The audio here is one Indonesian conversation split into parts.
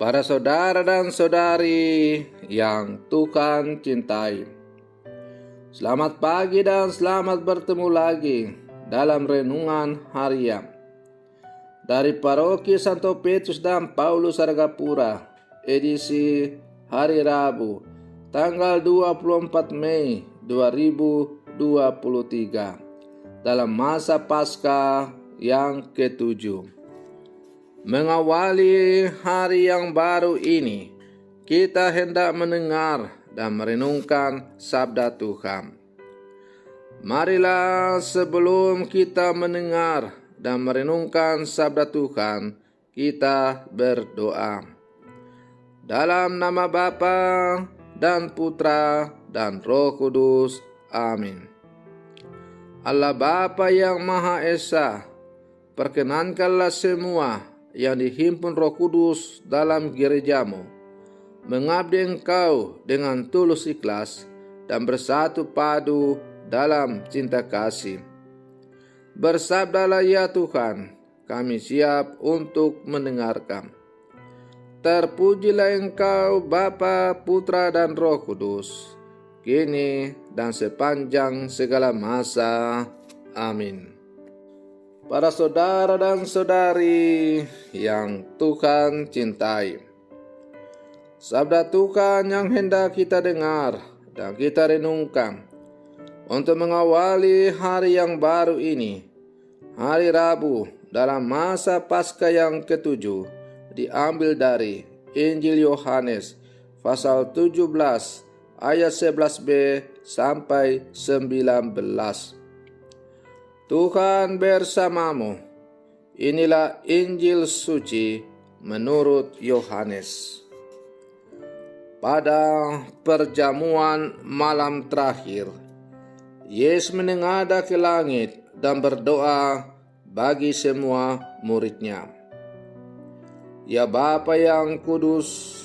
Para saudara dan saudari yang Tuhan cintai, selamat pagi dan selamat bertemu lagi dalam renungan harian dari Paroki Santo Petrus dan Paulus Argapura, edisi hari Rabu, tanggal 24 Mei 2023, dalam masa Paskah yang ke-7. Mengawali hari yang baru ini, kita hendak mendengar dan merenungkan sabda Tuhan. Marilah sebelum kita mendengar dan merenungkan sabda Tuhan, kita berdoa. Dalam nama Bapa dan Putra dan Roh Kudus. Amin. Allah Bapa yang Maha Esa, perkenankanlah semua yang dihimpun Roh Kudus dalam gerejamu mengabdi Engkau dengan tulus ikhlas dan bersatu padu dalam cinta kasih. Bersabdalah ya Tuhan, kami siap untuk mendengarkan. Terpujilah Engkau Bapa, Putra dan Roh Kudus, kini dan sepanjang segala masa. Amin. Para saudara dan saudari yang Tuhan cintai, sabda Tuhan yang hendak kita dengar dan kita renungkan untuk mengawali hari yang baru ini, hari Rabu dalam masa Paskah yang ke-7, diambil dari Injil Yohanes pasal 17 ayat 11b sampai 19. Tuhan bersamamu. Inilah Injil suci menurut Yohanes. Pada perjamuan malam terakhir, Yesus menengadah ke langit dan berdoa bagi semua murid-Nya. Ya Bapa yang kudus,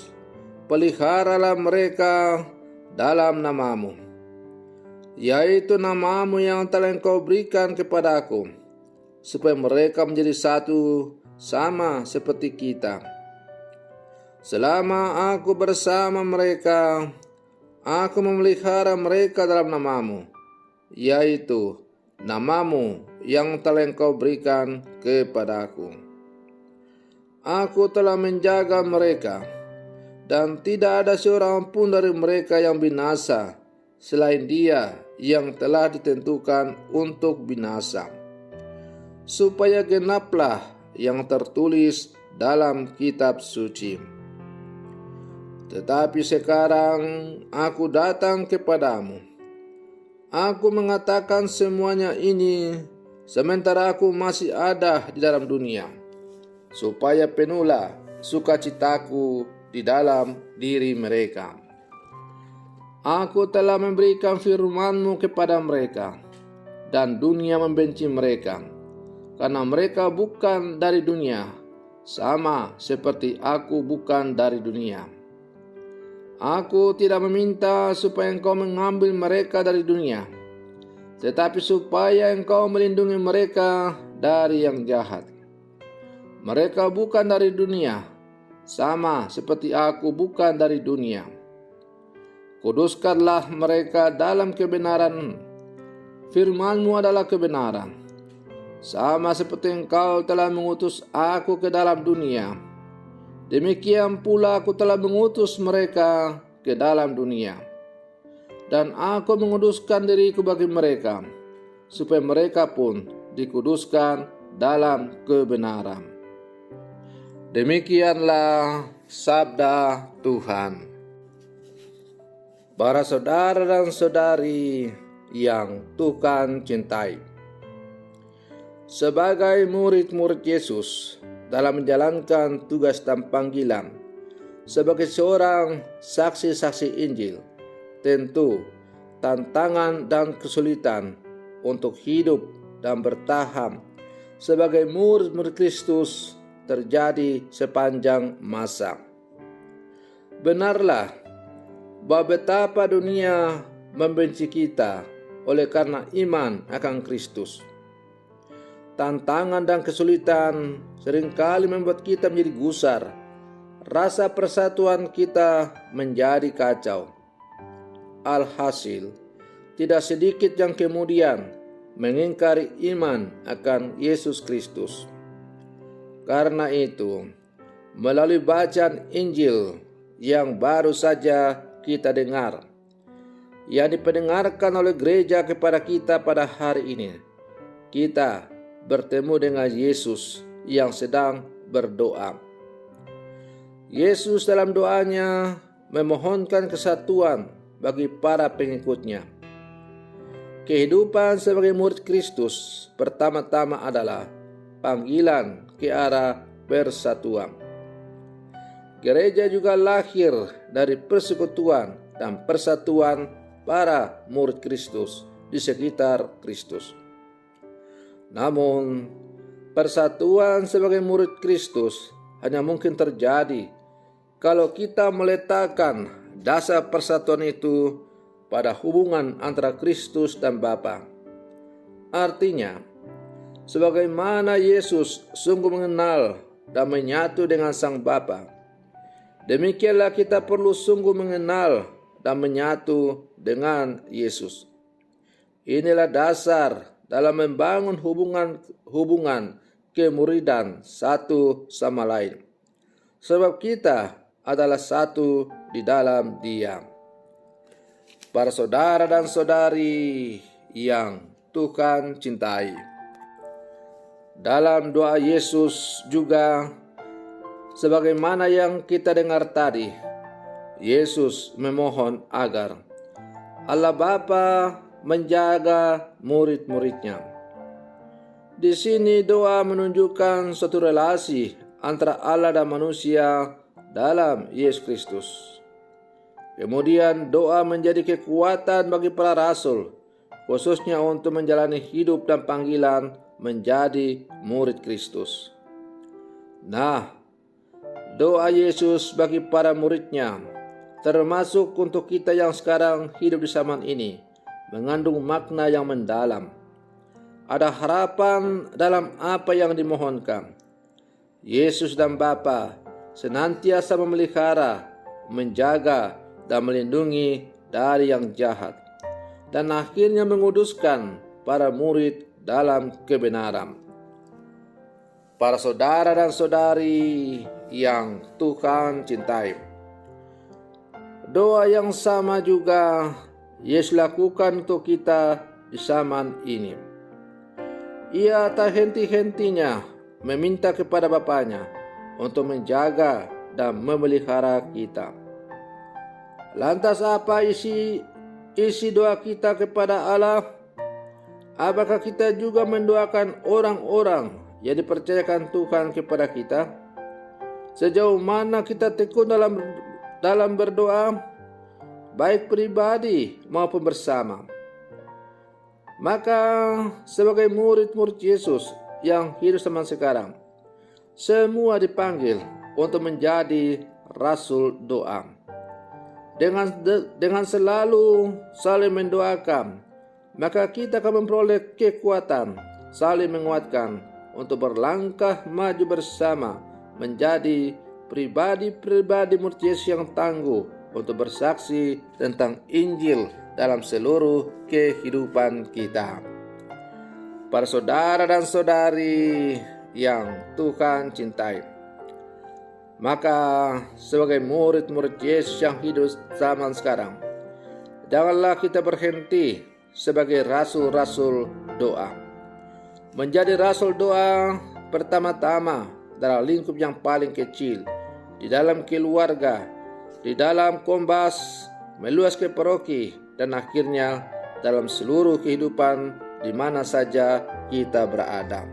peliharalah mereka dalam nama-Mu, yaitu nama-Mu yang telah Engkau berikan kepadaku, supaya mereka menjadi satu sama seperti kita. Selama aku bersama mereka, aku memelihara mereka dalam nama-Mu, yaitu nama-Mu yang telah Engkau berikan kepadaku. Aku telah menjaga mereka, dan tidak ada seorang pun dari mereka yang binasa selain dia yang telah ditentukan untuk binasa, supaya genaplah yang tertulis dalam kitab suci. Tetapi sekarang aku datang kepadamu. Aku mengatakan semuanya ini sementara aku masih ada di dalam dunia, supaya penuhlah sukacitaku di dalam diri mereka. Aku telah memberikan firman-Mu kepada mereka, dan dunia membenci mereka, karena mereka bukan dari dunia, sama seperti aku bukan dari dunia. Aku tidak meminta supaya Engkau mengambil mereka dari dunia, tetapi supaya Engkau melindungi mereka dari yang jahat. Mereka bukan dari dunia, sama seperti aku bukan dari dunia. Kuduskanlah mereka dalam kebenaran. Firman-Mu adalah kebenaran. Sama seperti Engkau telah mengutus aku ke dalam dunia, demikian pula aku telah mengutus mereka ke dalam dunia. Dan aku menguduskan diriku bagi mereka, supaya mereka pun dikuduskan dalam kebenaran. Demikianlah sabda Tuhan. Para saudara dan saudari yang Tuhan cintai, sebagai murid-murid Yesus dalam menjalankan tugas dan panggilan sebagai seorang saksi-saksi Injil, tentu tantangan dan kesulitan untuk hidup dan bertahan sebagai murid-murid Kristus terjadi sepanjang masa. Benarlah bahwa betapa dunia membenci kita oleh karena iman akan Kristus. Tantangan dan kesulitan seringkali membuat kita menjadi gusar, rasa persatuan kita menjadi kacau. Alhasil, tidak sedikit yang kemudian mengingkari iman akan Yesus Kristus. Karena itu, melalui bacaan Injil yang baru saja kita dengar, yang dipendengarkan oleh gereja kepada kita pada hari ini, kita bertemu dengan Yesus yang sedang berdoa. Yesus dalam doanya memohonkan kesatuan bagi para pengikutnya. Kehidupan sebagai murid Kristus pertama-tama adalah panggilan ke arah persatuan. Gereja juga lahir dari persekutuan dan persatuan para murid Kristus di sekitar Kristus. Namun, persatuan sebagai murid Kristus hanya mungkin terjadi kalau kita meletakkan dasar persatuan itu pada hubungan antara Kristus dan Bapa. Artinya, sebagaimana Yesus sungguh mengenal dan menyatu dengan Sang Bapa, demikianlah kita perlu sungguh mengenal dan menyatu dengan Yesus. Inilah dasar dalam membangun hubungan kemuridan satu sama lain. Sebab kita adalah satu di dalam Dia. Para saudara dan saudari yang Tuhan cintai, dalam doa Yesus juga sebagaimana yang kita dengar tadi, Yesus memohon agar Allah Bapa menjaga murid-muridnya. Di sini doa menunjukkan suatu relasi antara Allah dan manusia dalam Yesus Kristus. Kemudian doa menjadi kekuatan bagi para rasul, khususnya untuk menjalani hidup dan panggilan menjadi murid Kristus. Nah, doa Yesus bagi para muridnya, termasuk untuk kita yang sekarang hidup di zaman ini, mengandung makna yang mendalam. Ada harapan dalam apa yang dimohonkan. Yesus dan Bapa senantiasa memelihara, menjaga, dan melindungi dari yang jahat, dan akhirnya menguduskan para murid dalam kebenaran. Para saudara dan saudari yang Tuhan cintai, doa yang sama juga Yesus lakukan untuk kita di zaman ini. Ia tak henti-hentinya meminta kepada Bapanya untuk menjaga dan memelihara kita. Lantas apa isi doa kita kepada Allah? Apakah kita juga mendoakan orang-orang yang dipercayakan Tuhan kepada kita? Sejauh mana kita tekun dalam berdoa, baik pribadi maupun bersama? Maka sebagai murid-murid Yesus yang hidup zaman sekarang, semua dipanggil untuk menjadi rasul doa. Dengan selalu saling mendoakan, maka kita akan memperoleh kekuatan saling menguatkan untuk berlangkah maju bersama menjadi pribadi-pribadi murid Yesus yang tangguh untuk bersaksi tentang Injil dalam seluruh kehidupan kita. Para saudara dan saudari yang Tuhan cintai, maka sebagai murid-murid Yesus yang hidup zaman sekarang, janganlah kita berhenti sebagai rasul-rasul doa. Menjadi rasul doa pertama-tama dalam lingkup yang paling kecil, di dalam keluarga, di dalam kombas, meluas ke paroki, dan akhirnya dalam seluruh kehidupan di mana saja kita berada.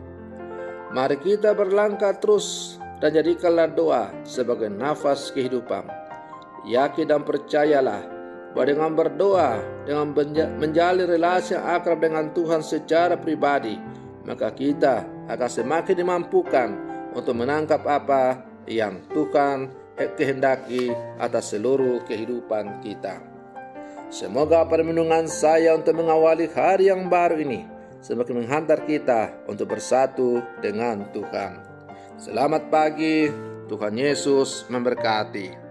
Mari kita berlangkah terus dan jadikanlah doa sebagai nafas kehidupan. Yakin dan percayalah bahwa dengan berdoa, dengan menjalin relasi yang akrab dengan Tuhan secara pribadi, maka kita akan semakin dimampukan untuk menangkap apa yang Tuhan kehendaki atas seluruh kehidupan kita. Semoga permenungan saya untuk mengawali hari yang baru ini semakin menghantar kita untuk bersatu dengan Tuhan. Selamat pagi, Tuhan Yesus memberkati.